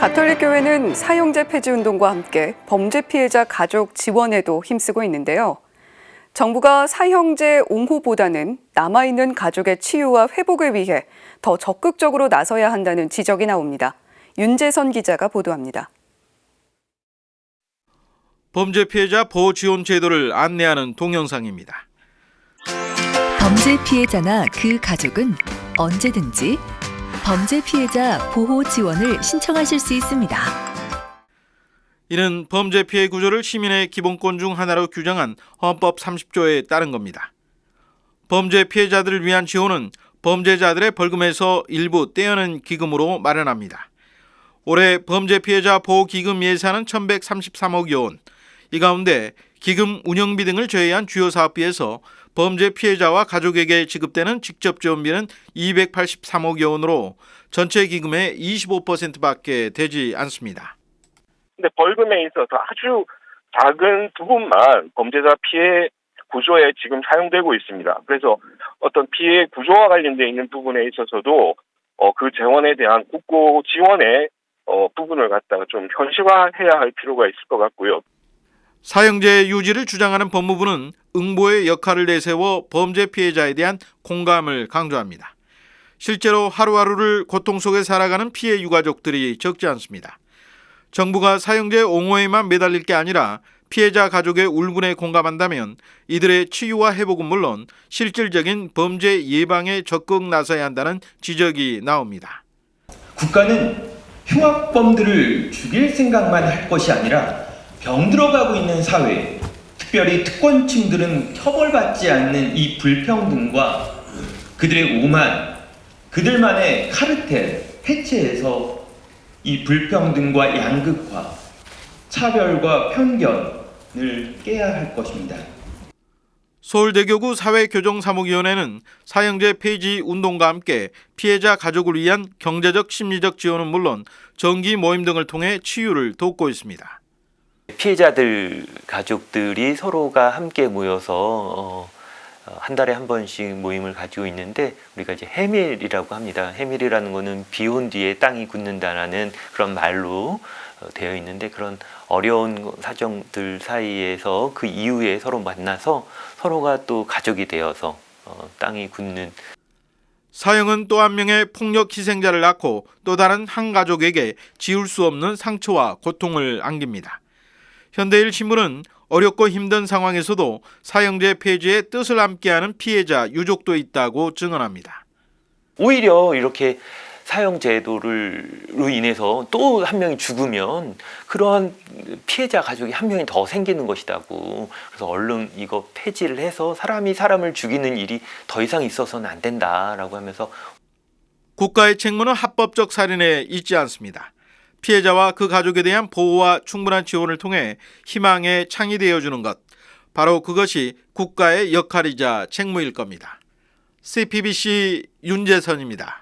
가톨릭교회는 사형제 폐지 운동과 함께 범죄 피해자 가족 지원에도 힘쓰고 있는데요. 정부가 사형제 옹호보다는 남아있는 가족의 치유와 회복을 위해 더 적극적으로 나서야 한다는 지적이 나옵니다. 윤재선 기자가 보도합니다. 범죄 피해자 보호 지원 제도를 안내하는 동영상입니다. 범죄 피해자나 그 가족은 언제든지 범죄 피해자 보호 지원을 신청하실 수 있습니다. 이는 범죄 피해 구조를 시민의 기본권 중 하나로 규정한 헌법 30조에 따른 겁니다. 범죄 피해자들을 위한 지원은 범죄자들의 벌금에서 일부 떼어낸 기금으로 마련합니다. 올해 범죄 피해자 보호 기금 예산은 1,133억여 원. 이 가운데 기금 운영비 등을 제외한 주요 사업비에서 범죄 피해자와 가족에게 지급되는 직접 지원비는 283억여 원으로 전체 기금의 25%밖에 되지 않습니다. 근데 벌금에 있어서 아주 작은 부분만 범죄자 피해 구조에 지금 사용되고 있습니다. 그래서 어떤 피해 구조와 관련되어 있는 부분에 있어서도 그 재원에 대한 국고 지원의 부분을 갖다가 좀 현실화해야 할 필요가 있을 것 같고요. 사형제 유지를 주장하는 법무부는 응보의 역할을 내세워 범죄 피해자에 대한 공감을 강조합니다. 실제로 하루하루를 고통 속에 살아가는 피해 유가족들이 적지 않습니다. 정부가 사형제 옹호에만 매달릴 게 아니라 피해자 가족의 울분에 공감한다면 이들의 치유와 회복은 물론 실질적인 범죄 예방에 적극 나서야 한다는 지적이 나옵니다. 국가는 흉악범들을 죽일 생각만 할 것이 아니라 병들어가고 있는 사회, 특별히 특권층들은 처벌받지 않는 이 불평등과 그들의 오만, 그들만의 카르텔 해체해서 이 불평등과 양극화, 차별과 편견을 깨야 할 것입니다. 서울대교구 사회교정사무위원회는 사형제 폐지 운동과 함께 피해자 가족을 위한 경제적 심리적 지원은 물론 정기 모임 등을 통해 치유를 돕고 있습니다. 피해자들 가족들이 서로가 함께 모여서 한 달에 한 번씩 모임을 가지고 있는데 우리가 이제 해밀이라고 합니다. 해밀이라는 거는 비온 뒤에 땅이 굳는다라는 그런 말로 되어 있는데 그런 어려운 사정들 사이에서 그 이후에 서로 만나서 서로가 또 가족이 되어서 땅이 굳는 사형은 또 한 명의 폭력 희생자를 낳고 또 다른 한 가족에게 지울 수 없는 상처와 고통을 안깁니다. 현대일 신문은 어렵고 힘든 상황에서도 사형제 폐지의 뜻을 함께하는 피해자 유족도 있다고 증언합니다. 오히려 이렇게 사형제도로 인해서 또 한 명이 죽으면 그러한 피해자 가족이 한 명이 더 생기는 것이라고. 그래서 얼른 이거 폐지를 해서 사람이 사람을 죽이는 일이 더 이상 있어서는 안 된다라고 하면서 국가의 책무는 합법적 살인에 있지 않습니다. 피해자와 그 가족에 대한 보호와 충분한 지원을 통해 희망의 창이 되어주는 것, 바로 그것이 국가의 역할이자 책무일 겁니다. CPBC 윤재선입니다.